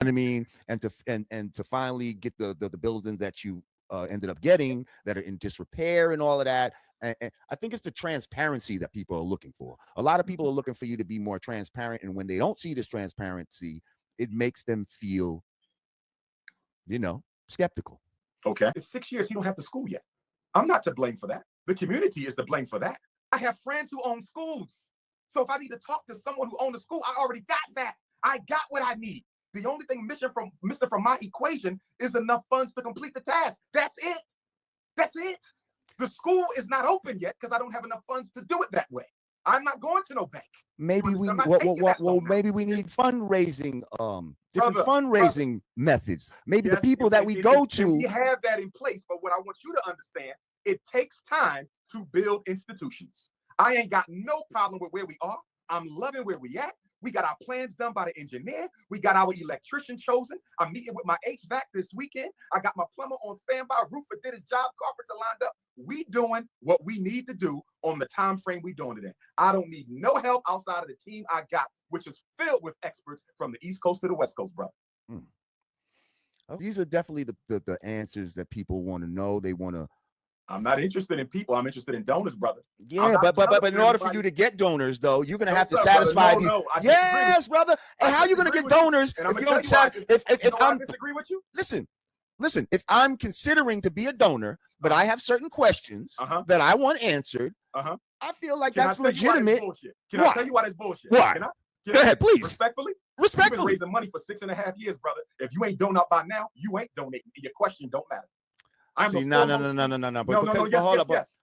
what I mean, and to finally get the buildings that you ended up getting that are in disrepair and all of that. And I think it's the transparency that people are looking for. A lot of people are looking for you to be more transparent, and when they don't see this transparency, it makes them feel, skeptical. Okay. It's 6 years he don't have the school yet. I'm not to blame for that. The community is to blame for that. I have friends who own schools. So if I need to talk to someone who owns a school, I already got that. I got what I need. The only thing missing from my equation is enough funds to complete the task. That's it. That's it. The school is not open yet because I don't have enough funds to do it that way. I'm not going to no bank. Maybe maybe we need fundraising, different fundraising methods. Maybe the people that we go to. We have that in place, but what I want you to understand, it takes time to build institutions. I ain't got no problem with where we are. I'm loving where we at. We got our plans done by the engineer. We got our electrician chosen. I'm meeting with my HVAC this weekend. I got my plumber on standby. Roofer did his job. Carpenter lined up. We doing what we need to do on the time frame we doing it in. I don't need no help outside of the team I got, which is filled with experts from the East Coast to the West Coast, bro. These are definitely the answers that people want to know. They want to. I'm not interested in people. I'm interested in donors, brother. Yeah, but in order for you to get donors, though, you're gonna have to satisfy these. Yes, brother. And how are you gonna get donors if you don't satisfy? If I disagree with you, listen. If I'm considering to be a donor, but I have certain questions that I want answered, I feel like that's legitimate. Can I tell you why that's bullshit? Why? Go ahead, please. Respectfully. You've been raising money for 6.5 years, brother. If you ain't doing up by now, you ain't donating. Your question don't matter.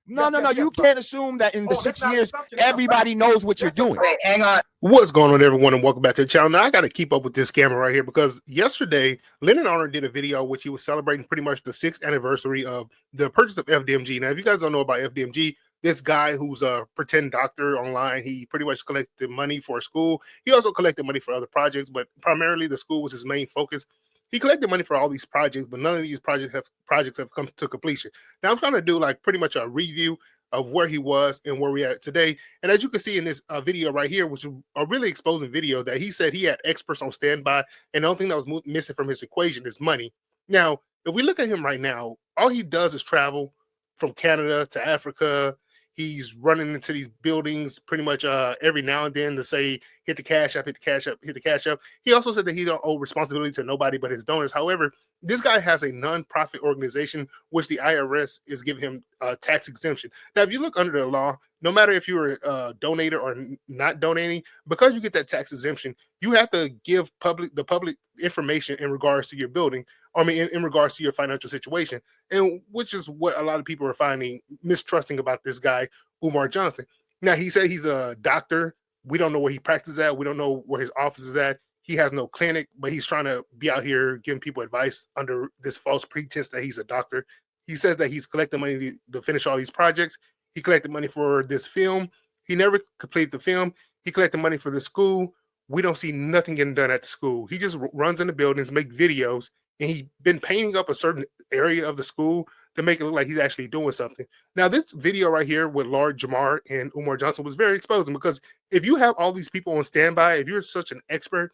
No. You can't assume that in the 6 years everybody knows what you're doing. Hey, hang on. What's going on, everyone, and welcome back to the channel. Now I got to keep up with this scammer right here because yesterday Lenon Honor did a video which he was celebrating pretty much the 6th anniversary of the purchase of FDMG. Now, if you guys don't know about FDMG, this guy who's a pretend doctor online, he pretty much collected money for a school. He also collected money for other projects, but primarily the school was his main focus. He collected money for all these projects, but none of these projects have come to completion. Now I'm trying to do like pretty much a review of where he was and where we at today. And as you can see in this video right here, which is a really exposing video, that he said he had experts on standby, and the only thing that was missing from his equation is money. Now, if we look at him right now, all he does is travel from Canada to Africa. He's running into these buildings pretty much every now and then to say, hit the cash up, hit the cash up, hit the cash up. He also said that he don't owe responsibility to nobody but his donors. However, this guy has a non-profit organization, which the IRS is giving him tax exemption. Now, if you look under the law, no matter if you're a donator or not donating, because you get that tax exemption, you have to give the public information in regards to your building. I mean, in regards to your financial situation, and which is what a lot of people are finding mistrusting about this guy, Umar Johnson. Now, he said he's a doctor. We don't know where he practices at. We don't know where his office is at. He has no clinic, but he's trying to be out here giving people advice under this false pretense that he's a doctor. He says that he's collecting money to finish all these projects. He collected money for this film. He never completed the film. He collected money for the school. We don't see nothing getting done at the school. He just runs in the buildings, make videos, and he's been painting up a certain area of the school to make it look like he's actually doing something. Now, this video right here with Lord Jamar and Umar Johnson was very exposing, because if you have all these people on standby, if you're such an expert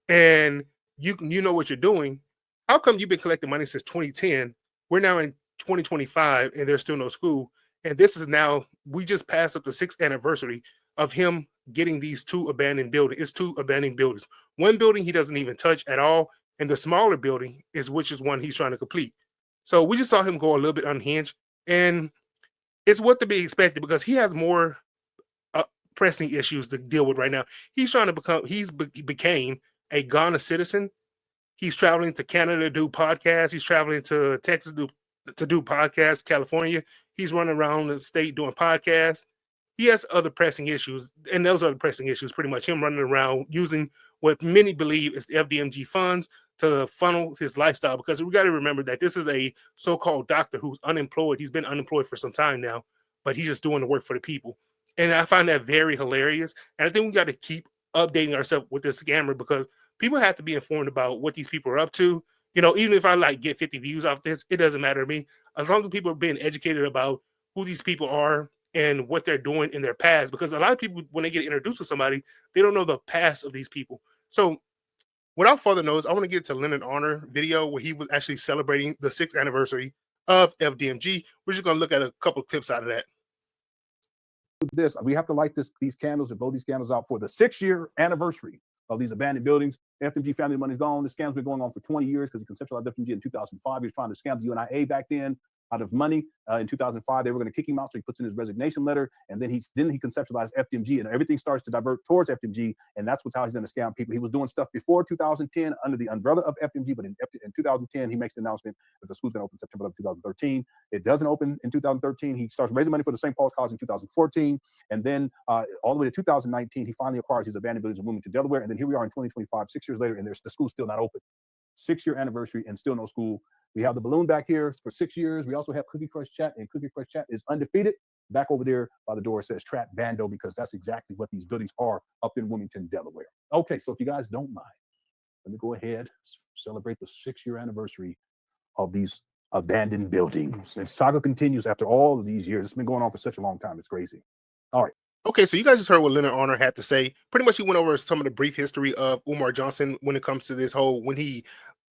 and you know what you're doing, how come you've been collecting money since 2010? We're now in 2025 and there's still no school. And this is now, we just passed up the 6th anniversary of him getting these 2 abandoned buildings. It's 2 abandoned buildings. One building he doesn't even touch at all, and the smaller building is one he's trying to complete. So we just saw him go a little bit unhinged, and it's what to be expected because he has more pressing issues to deal with right now. He's trying to became a Ghana citizen. He's traveling to Canada to do podcasts. He's traveling to Texas to do podcasts, California. He's running around the state doing podcasts. He has other pressing issues, and those are the pressing issues, pretty much him running around using what many believe is FDMG funds to funnel his lifestyle, because we got to remember that this is a so-called doctor who's unemployed. He's been unemployed for some time now, but he's just doing the work for the people. And I find that very hilarious. And I think we got to keep updating ourselves with this scammer, because people have to be informed about what these people are up to. You know, even if I get 50 views off this, it doesn't matter to me. As long as people are being educated about who these people are and what they're doing in their past, because a lot of people, when they get introduced to somebody, they don't know the past of these people. So without further notice, I want to get to Lenon Honor video where he was actually celebrating the 6th anniversary of FDMG. We're just going to look at a couple of clips out of that. This, we have to light these candles and blow these candles out for the 6-year anniversary of these abandoned buildings. FDMG family money's gone. The scam's been going on for 20 years because he conceptualized FDMG in 2005. He was trying to scam the UNIA back then out of money. In 2005, they were going to kick him out, so he puts in his resignation letter, and then he conceptualized FDMG, and everything starts to divert towards FDMG, and that's how he's going to scam people. He was doing stuff before 2010 under the umbrella of FDMG, but in 2010, he makes the announcement that the school's going to open September of 2013. It doesn't open in 2013. He starts raising money for the St. Paul's College in 2014, and then all the way to 2019, he finally acquires his abandoned buildings in Wilmington, Delaware, and then here we are in 2025, 6 years later, and the school's still not open. 6-year anniversary and still no school. We have the balloon back here for 6 years. We also have Cookie Crush Chat, and Cookie Crush Chat is undefeated. Back over there by the door, it says Trap Bando, because that's exactly what these buildings are up in Wilmington, Delaware. Okay, so if you guys don't mind, let me go ahead, celebrate the 6-year anniversary of these abandoned buildings. And saga continues after all of these years. It's been going on for such a long time. It's crazy. All right. Okay, so you guys just heard what Lenon Honor had to say. Pretty much he went over some of the brief history of Umar Johnson when it comes to this whole, when he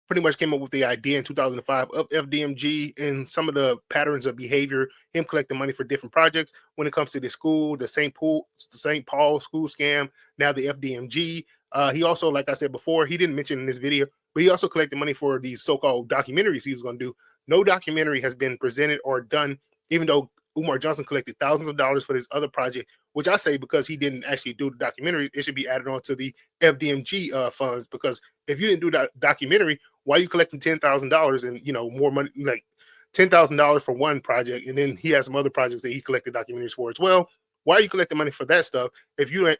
pretty much came up with the idea in 2005 of FDMG and some of the patterns of behavior, him collecting money for different projects when it comes to the school, the St. Paul school scam, now the FDMG. He also, like I said before, he didn't mention in this video, but he also collected money for these so-called documentaries he was going to do. No documentary has been presented or done, even though Umar Johnson collected thousands of dollars for this other project, which I say because he didn't actually do the documentary, it should be added on to the FDMG funds, because if you didn't do that documentary, why are you collecting $10,000 and, you know, more money, like $10,000 for one project, and then he has some other projects that he collected documentaries for as well? Why are you collecting money for that stuff if you're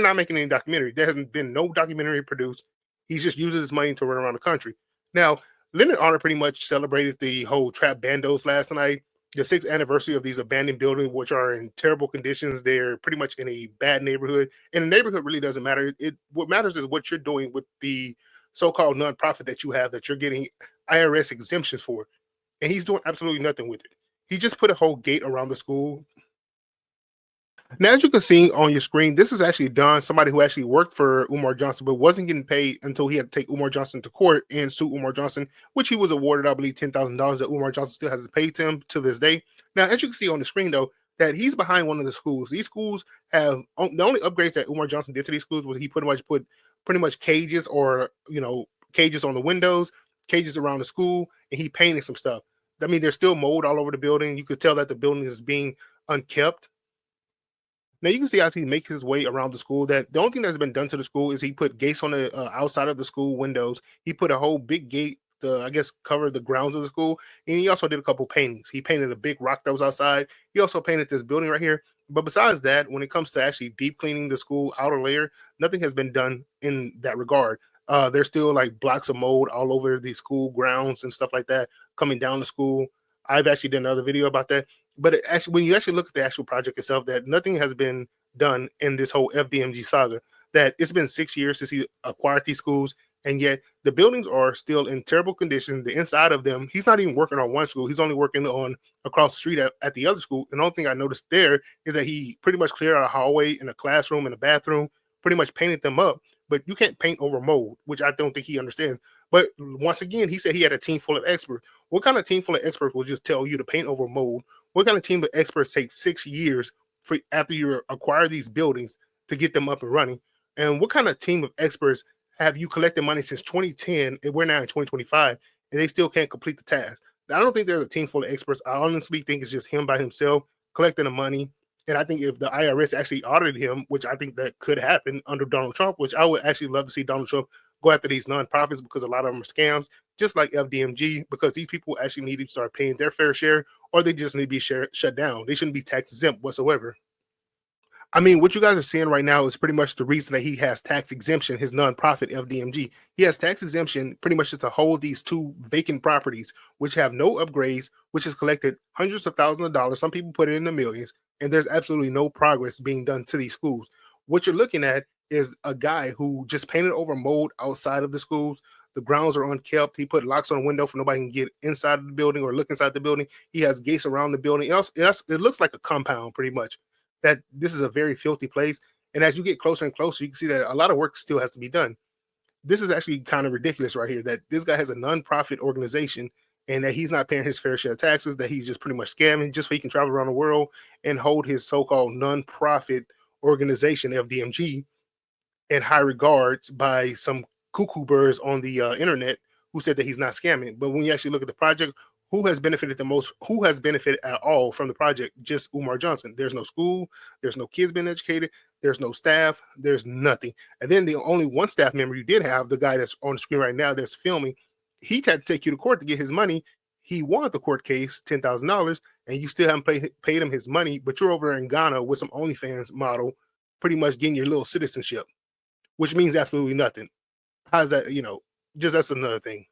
not making any documentary? There hasn't been no documentary produced. He's just using his money to run around the country. Now, Lenon Honor pretty much celebrated the whole Trap Bandos last night, the 6th anniversary of these abandoned buildings, which are in terrible conditions. They're pretty much in a bad neighborhood, and the neighborhood really doesn't matter. What matters is what you're doing with the so-called nonprofit that you have, that you're getting IRS exemptions for, and he's doing absolutely nothing with it. He just put a whole gate around the school. Now, as you can see on your screen, this is actually done somebody who actually worked for Umar Johnson, but wasn't getting paid until he had to take Umar Johnson to court and sue Umar Johnson, which he was awarded, I believe, $10,000 that Umar Johnson still hasn't paid to him to this day. Now, as you can see on the screen, though, that he's behind one of the schools. These schools have the only upgrades that Umar Johnson did to these schools was he pretty much cages, or, you know, cages on the windows, cages around the school, and he painted some stuff. I mean, there's still mold all over the building. You could tell that the building is being unkept. Now you can see as he makes his way around the school that the only thing that's been done to the school is he put gates on the outside of the school windows. He put a whole big gate to, I guess, cover the grounds of the school. And he also did a couple paintings. He painted a big rock that was outside. He also painted this building right here. But besides that, when it comes to actually deep cleaning the school outer layer, nothing has been done in that regard. There's still like blocks of mold all over the school grounds and stuff like that coming down the school. I've actually done another video about that. But when you actually look at the actual project itself, that nothing has been done in this whole FDMG saga. That it's been 6 years since he acquired these schools, and yet the buildings are still in terrible condition. The inside of them, he's not even working on one school. He's only working on across the street at the other school. And the only thing I noticed there is that he pretty much cleared out a hallway and a classroom and a bathroom, pretty much painted them up. But you can't paint over mold, which I don't think he understands. But once again, he said he had a team full of experts. What kind of team full of experts will just tell you to paint over mold? What kind of team of experts take 6 years for after you acquire these buildings to get them up and running? And what kind of team of experts have you collected money since 2010, and we're now in 2025, and they still can't complete the task? Now, I don't think there's a team full of experts. I honestly think it's just him by himself collecting the money. And I think if the IRS actually audited him, which I think that could happen under Donald Trump, which I would actually love to see Donald Trump go after these nonprofits, because a lot of them are scams, just like FDMG, because these people actually need to start paying their fair share, or they just need to be shut down. They shouldn't be tax exempt whatsoever. I mean, what you guys are seeing right now is pretty much the reason that he has tax exemption, his nonprofit FDMG. He has tax exemption pretty much just to hold these 2 vacant properties, which have no upgrades, which has collected hundreds of thousands of dollars. Some people put it in the millions, and there's absolutely no progress being done to these schools. What you're looking at is a guy who just painted over mold outside of the schools. The grounds are unkept. He put locks on the window for nobody can get inside of the building or look inside the building. He has gates around the building. It looks like a compound pretty much. That this is a very filthy place. And as you get closer and closer, you can see that a lot of work still has to be done. this is actually kind of ridiculous right here, that this guy has a non-profit organization and that he's not paying his fair share of taxes, that he's just pretty much scamming just so he can travel around the world and hold his so-called non-profit organization, FDMG, in high regards by some cuckoo birds on the internet who said that he's not scamming. But when you actually look at the project, who has benefited the most? Who has benefited at all from the project? Just Umar Johnson. There's no school. There's no kids being educated. There's no staff. There's nothing. And then the only one staff member you did have, the guy that's on the screen right now that's filming, he had to take you to court to get his money. He won the court case, $10,000, and you still haven't paid him his money, but you're over there in Ghana with some OnlyFans model, pretty much getting your little citizenship, which means absolutely nothing. How's that? Just that's another thing.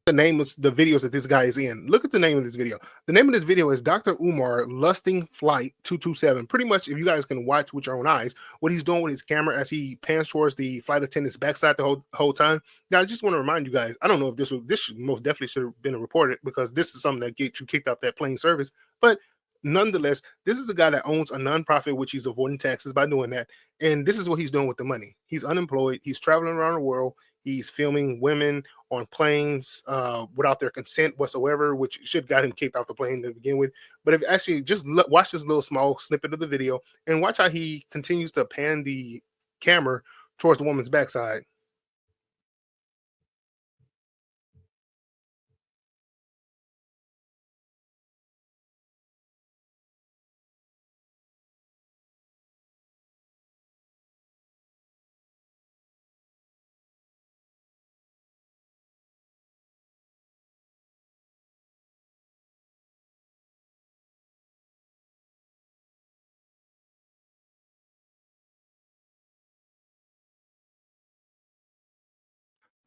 The name of the videos that this guy is in. Look at the name of this video. The name of this video is Dr. Umar Lusting Flight 227. Pretty much, if you guys can watch with your own eyes, what he's doing with his camera as he pans towards the flight attendant's backside the whole time. Now, I just want to remind you guys, I don't know if this most definitely should have been reported, because this is something that gets you kicked off that plane service. But nonetheless, this is a guy that owns a nonprofit, which he's avoiding taxes by doing that. And this is what he's doing with the money. He's unemployed. He's traveling around the world. He's filming women on planes without their consent whatsoever, which should got him kicked off the plane to begin with. But if actually just watch this little small snippet of the video and watch how he continues to pan the camera towards the woman's backside.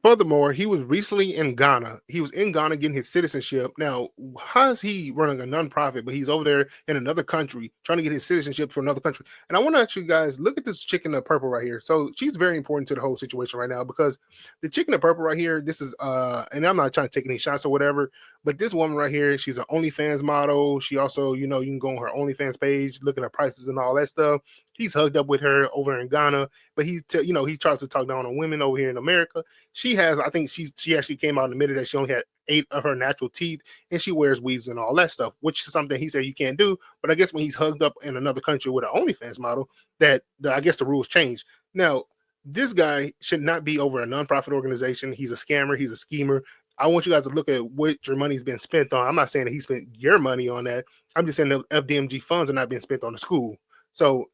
Furthermore, he was recently in Ghana. He was in Ghana getting his citizenship. Now, how is he running a nonprofit, but he's over there in another country trying to get his citizenship for another country? And I want to actually, guys, look at this chick in the purple right here. So she's very important to the whole situation right now, because the chick in the purple right here, this is, and I'm not trying to take any shots or whatever, but this woman right here, she's an OnlyFans model. She also, you can go on her OnlyFans page, look at her prices and all that stuff. He's hugged up with her over in Ghana, but he tries to talk down on women over here in America. She has, I think she actually came out and admitted that she only had 8 of her natural teeth, and she wears weaves and all that stuff, which is something he said you can't do. But I guess when he's hugged up in another country with an OnlyFans model, I guess the rules change. Now, this guy should not be over a nonprofit organization. He's a scammer. He's a schemer. I want you guys to look at what your money's been spent on. I'm not saying that he spent your money on that. I'm just saying the FDMG funds are not being spent on the school. So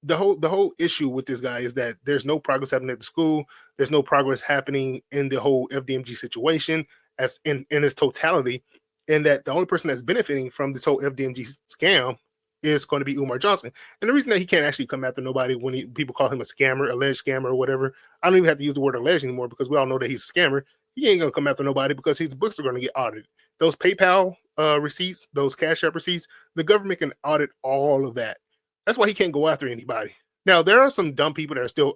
the whole issue with this guy is that there's no progress happening at the school. There's no progress happening in the whole FDMG situation as in its totality, and that the only person that's benefiting from this whole FDMG scam is going to be Umar Johnson. And the reason that he can't actually come after nobody when people call him a scammer, alleged scammer, or whatever, I don't even have to use the word alleged anymore, because we all know that he's a scammer. He ain't going to come after nobody because his books are going to get audited. Those PayPal receipts, those Cash App receipts, the government can audit all of that. That's why he can't go after anybody. Now, there are some dumb people that are still,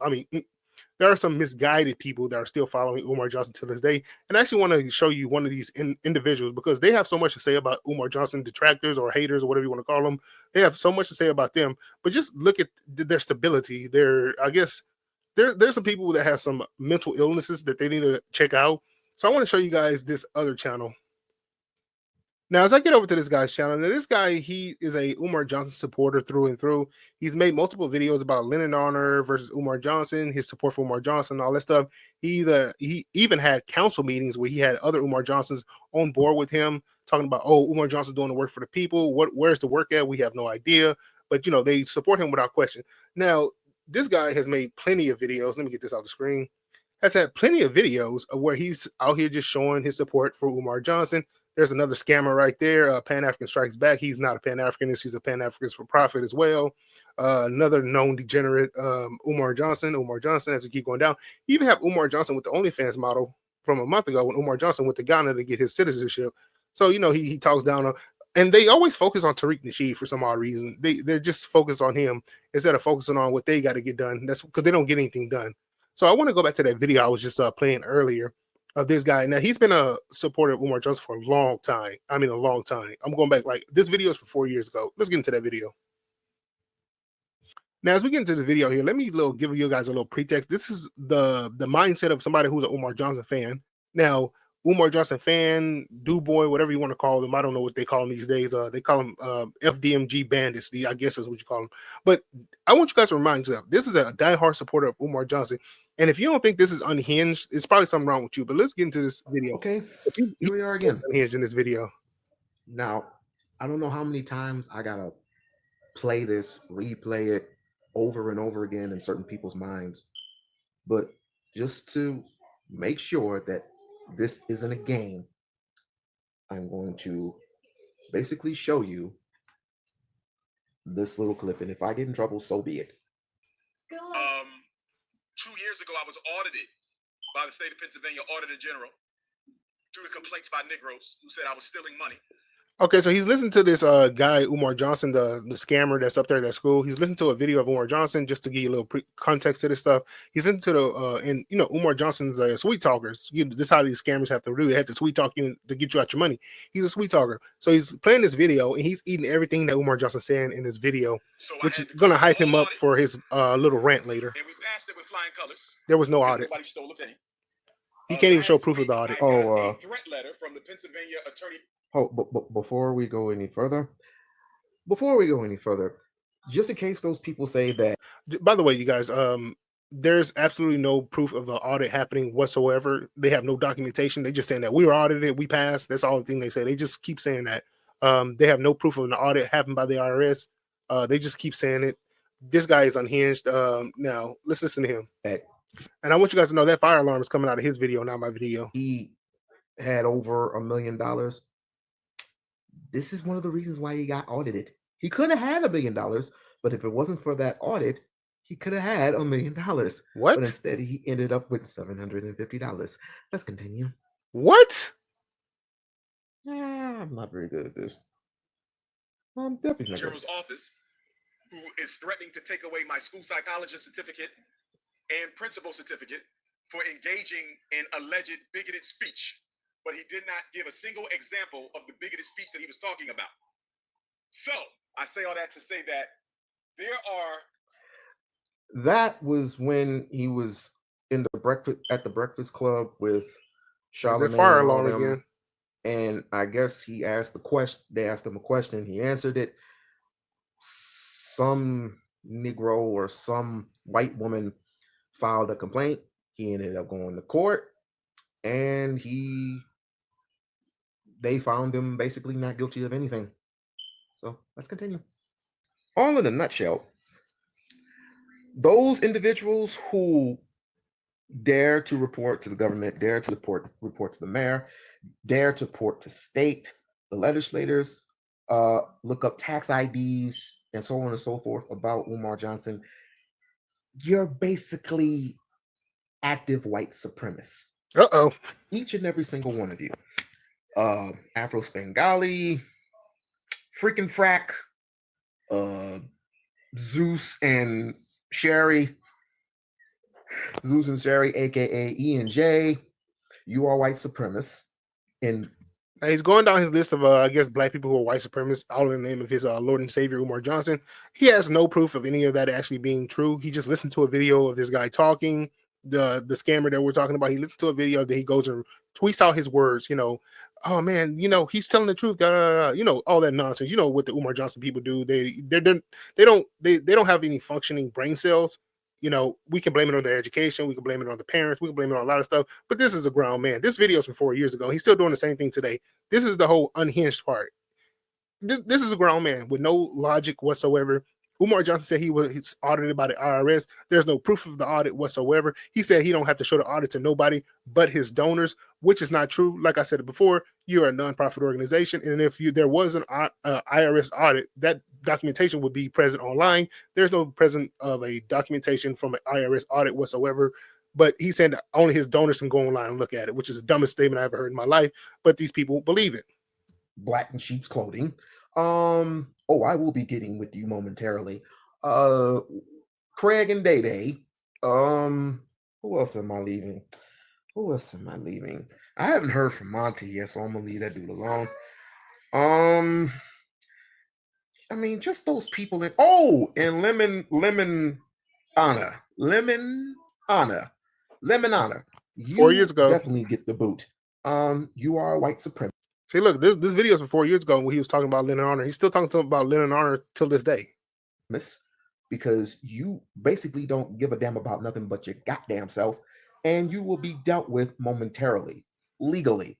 there are some misguided people that are still following Umar Johnson to this day. And I actually want to show you one of these individuals, because they have so much to say about Umar Johnson detractors or haters or whatever you want to call them. They have so much to say about them, but just look at their stability. I guess there's some people that have some mental illnesses that they need to check out. So I want to show you guys this other channel. Now, as I get over to this guy's channel, now this guy, he is a Umar Johnson supporter through and through. He's made multiple videos about Lenon Honor versus Umar Johnson, his support for Umar Johnson, all that stuff. He even had council meetings where he had other Umar Johnsons on board with him, talking about, oh, Umar Johnson's doing the work for the people. Where's the work at? We have no idea. But, they support him without question. Now, this guy has made plenty of videos. Let me get this off the screen. Has had plenty of videos of where he's out here just showing his support for Umar Johnson. There's another scammer right there. Pan-African Strikes Back. He's not a Pan-Africanist. He's a Pan-Africanist for profit as well. Another known degenerate, Umar Johnson, as we keep going down. You even have Umar Johnson with the OnlyFans model from a month ago when Umar Johnson went to Ghana to get his citizenship. So, he talks down on, and they always focus on Tariq Nasheed for some odd reason. They're just focused on him instead of focusing on what they got to get done. That's because they don't get anything done. So I want to go back to that video I was just playing earlier of this guy. Now, he's been a supporter of Umar Johnson for a long time. I mean, a long time. I'm going back, this video is from 4 years ago. Let's get into that video. Now, as we get into the video here, let me give you guys a little pretext. This is the mindset of somebody who's an Umar Johnson fan. Now, Umar Johnson fan, do boy, whatever you want to call them. I don't know what they call them these days. They call them FDMG bandits. I guess is what you call them. But I want you guys to remind yourself, this is a diehard supporter of Umar Johnson. And if you don't think this is unhinged, it's probably something wrong with you. But let's get into this video. Okay, He's here we are again. unhinged in this video. Now, I don't know how many times I gotta play this, replay it over and over again in certain people's minds, but just to make sure that this isn't a game, I'm going to basically show you this little clip, and if I get in trouble, so be it. 2 years ago, I was audited by the state of Pennsylvania Auditor General due to complaints by Negroes who said I was stealing money. Okay, so he's listening to this guy, Umar Johnson, the scammer that's up there at that school. He's listening to a video of Umar Johnson just to give you a little context to this stuff. He's listening to the, and you know, Umar Johnson's sweet talkers. This is how these scammers have to do. They have to sweet talk you to get you out your money. He's a sweet talker. So he's playing this video and he's eating everything that Umar Johnson's saying in this video, which is going to hype him up for his little rant later. And we passed it with flying colors. There was no audit. Nobody stole a penny. He can't even show proof of the audit. A threat letter from the Pennsylvania attorney. Oh, but before we go any further, just in case those people say that. By the way, you guys, there's absolutely no proof of the audit happening whatsoever. They have no documentation. They just saying that we were audited, we passed. That's all the thing they say. They just keep saying that. They have no proof of an audit happened by the IRS. They just keep saying it. This guy is unhinged. Now let's listen to him. And I want you guys to know that fire alarm is coming out of his video, not my video. He had over $1 million. This is one of the reasons why he got audited. He could have had $1 million, but if it wasn't for that audit, he could have had $1 million. What? But instead, he ended up with $750. Let's continue. What? I'm not very good at this. I'm definitely not good. General's office, who is threatening to take away my school psychologist certificate and principal certificate for engaging in alleged bigoted speech. But he did not give a single example of the bigoted speech that he was talking about. So I say all that to say that there are. That was when he was in the breakfast club with Charlamagne. Fire alarm again. And I guess he asked the question. They asked him a question. He answered it. Some Negro or some white woman filed a complaint. He ended up going to court, and they found him basically not guilty of anything. So let's continue. All in a nutshell, those individuals who dare to report to the government, dare to report to the mayor, dare to report to state, the legislators, look up tax IDs and so on and so forth about Umar Johnson, you're basically active white supremacists. Uh-oh. Each and every single one of you. Afro Spangali, freaking frack, Zeus and Sherry, aka E and J, you are white supremacists. And he's going down his list of I guess black people who are white supremacists, all in the name of his Lord and Savior Umar Johnson. He has no proof of any of that actually being true. He just listened to a video of this guy talking, the scammer that we're talking about. He listened to a video that he goes and tweets out his words, oh man, he's telling the truth, all that nonsense. You know what the Umar Johnson people do. They don't have any functioning brain cells. We can blame it on their education, we can blame it on the parents, we can blame it on a lot of stuff, but this is a grown man. This video is from 4 years ago. He's still doing the same thing today. This is the whole unhinged part. This is a grown man with no logic whatsoever. Umar Johnson said he's audited by the IRS. There's no proof of the audit whatsoever. He said he don't have to show the audit to nobody but his donors, which is not true. Like I said before, you're a nonprofit organization, and if there was an IRS audit, that documentation would be present online. There's no present of a documentation from an IRS audit whatsoever. But he said only his donors can go online and look at it, which is the dumbest statement I ever heard in my life. But these people believe it. Black in sheep's clothing. I will be getting with you momentarily. Craig and Day Day. Who else am I leaving? I haven't heard from Monty yet, so I'm gonna leave that dude alone. I mean, just those people in and Lemon Honor. Four years You ago. definitely get the boot. You are a white supremacist. See, look, this video is from 4 years ago when he was talking about Lenon Honor. He's still talking about Lenon Honor till this day. Because you basically don't give a damn about nothing but your goddamn self, and you will be dealt with momentarily, legally,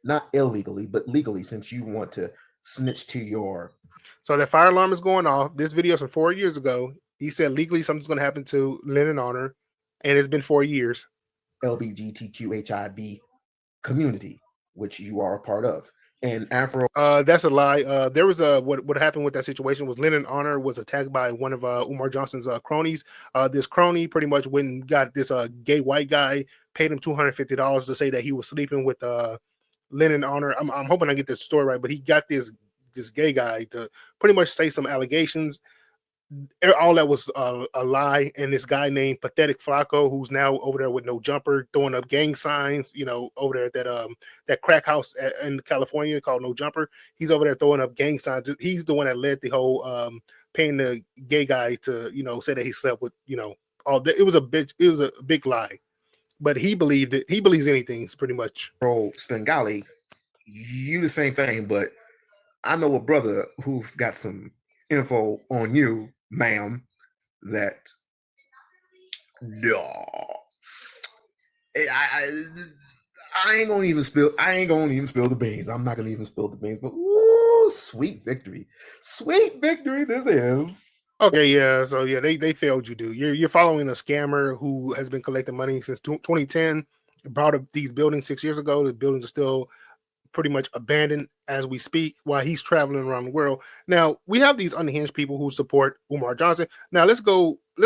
not illegally, but legally, since you want to snitch to your. So that fire alarm is going off. This video is from 4 years ago. He said legally something's going to happen to Lenon Honor, and it's been 4 years. LGBTQHIB community, which you are a part of. And Afro. That's a lie. There was what happened with that situation was Lenon Honor was attacked by one of Umar Johnson's cronies. This crony pretty much went and got this gay white guy, paid him $250 to say that he was sleeping with Lenon Honor. I'm hoping I get this story right, but he got this gay guy to pretty much say some allegations. All that was a lie, and this guy named Pathetic Flacco, who's now over there with no jumper, throwing up gang signs, over there at that crack house in California called No Jumper. He's over there throwing up gang signs. He's the one that led the whole paying the gay guy to say that he slept with all that. It was a big lie, but he believed it. He believes anything, pretty much. Bro, Spengali, you the same thing, but I know a brother who's got some info on you, ma'am, that I ain't gonna even spill the beans. I'm not gonna even spill the beans, but ooh, sweet victory this is. Okay, yeah, so yeah, they failed you, dude. You're following a scammer who has been collecting money since 2010. Brought up these buildings 6 years ago. The buildings are still pretty much abandoned as we speak while he's traveling around the world. Now, we have these unhinged people who support Umar Johnson. Now, let's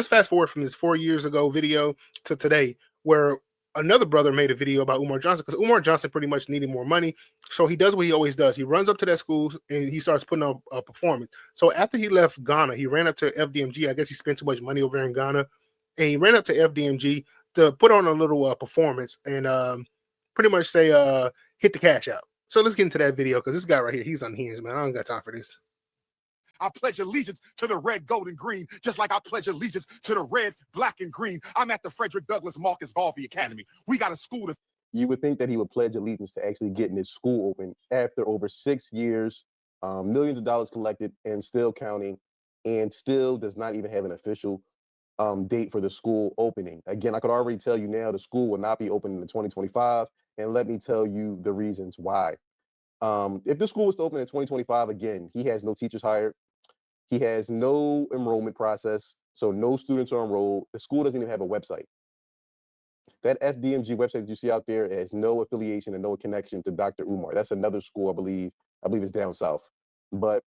fast forward from this 4 years ago video to today, where another brother made a video about Umar Johnson because Umar Johnson pretty much needed more money. So he does what he always does. He runs up to that school and he starts putting up a performance. So after he left Ghana, he ran up to FDMG. I guess he spent too much money over in Ghana. And he ran up to FDMG to put on a little performance and pretty much say, hit the cash out. So let's get into that video because this guy right here, he's unhinged, man. I don't got time for this. I pledge allegiance to the red, gold, and green, just like I pledge allegiance to the red, black, and green. I'm at the Frederick Douglass Marcus Garvey Academy. We got a school to. You would think that he would pledge allegiance to actually getting his school open after over 6 years, millions of dollars collected and still counting, and still does not even have an official date for the school opening. Again, I could already tell you now the school will not be opening in 2025. And let me tell you the reasons why. If the school was to open in 2025, again, he has no teachers hired. He has no enrollment process. So no students are enrolled. The school doesn't even have a website. That FDMG website that you see out there has no affiliation and no connection to Dr. Umar. That's another school, I believe it's down south. But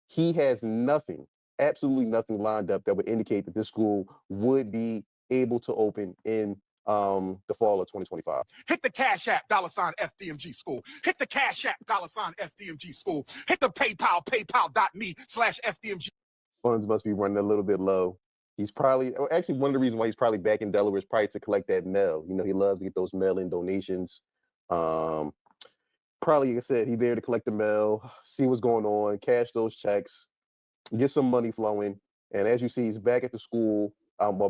he has nothing, absolutely nothing lined up that would indicate that this school would be able to open in the fall of 2025. Hit the Cash App, $FDMG School. Hit the Cash App, $FDMG School. Hit the PayPal, paypal.me/FDMG. Funds must be running a little bit low. He's probably, actually, one of the reasons why he's probably back in Delaware is probably to collect that mail. He loves to get those mail-in donations. Probably, like I said, he's there to collect the mail, see what's going on, cash those checks, get some money flowing. And as you see, he's back at the school,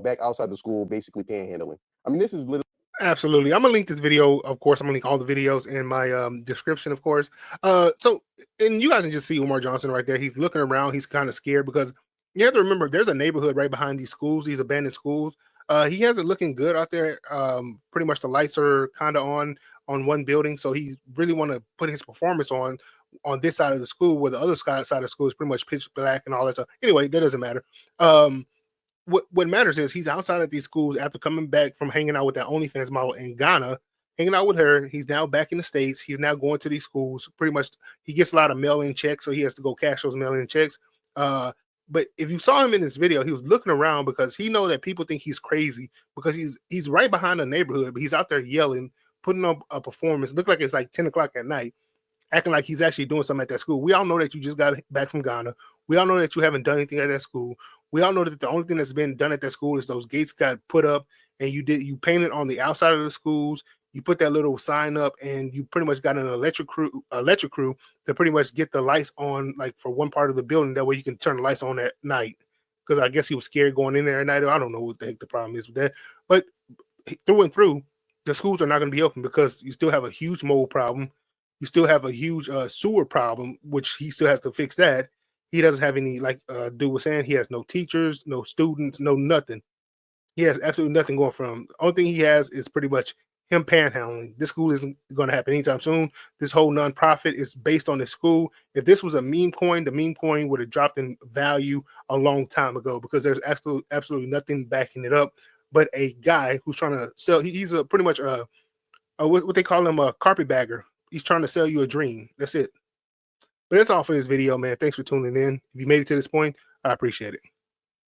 back outside the school, basically panhandling. I mean, this is literally. Absolutely. I'm going to link this video. Of course, I'm going to link all the videos in my description, of course. And you guys can just see Umar Johnson right there. He's looking around. He's kind of scared because you have to remember there's a neighborhood right behind these schools, these abandoned schools. He has it looking good out there. Pretty much the lights are kind of on one building. So he really want to put his performance on this side of the school, where the other side of the school is pretty much pitch black and all that stuff. Anyway, that doesn't matter. What matters is he's outside of these schools after coming back from hanging out with that OnlyFans model in Ghana, hanging out with her. He's now back in the States. He's now going to these schools. Pretty much, he gets a lot of mail-in checks, so he has to go cash those mail-in checks. But if you saw him in this video, he was looking around because he know that people think he's crazy because he's right behind the neighborhood, but he's out there yelling, putting up a performance. Look like it's like 10 o'clock at night, acting like he's actually doing something at that school. We all know that you just got back from Ghana. We all know that you haven't done anything at that school. We all know that the only thing that's been done at that school is those gates got put up and you painted on the outside of the schools. You put that little sign up, and you pretty much got an electric crew to pretty much get the lights on, like for one part of the building. That way you can turn the lights on at night. Because I guess he was scared going in there at night. I don't know what the heck the problem is with that. But through and through, the schools are not going to be open because you still have a huge mold problem. You still have a huge sewer problem, which he still has to fix that. He doesn't have any, like Dude was saying, he has no teachers, no students, no nothing. He has absolutely nothing going for him. The only thing he has is pretty much him panhandling. This school isn't going to happen anytime soon. This whole nonprofit is based on this school. If this was a meme coin, the meme coin would have dropped in value a long time ago because there's absolutely nothing backing it up but a guy who's trying to sell. He's a pretty much what they call him, a carpetbagger. He's trying to sell you a dream. That's it. But that's all for this video, man. Thanks for tuning in. If you made it to this point, I appreciate it.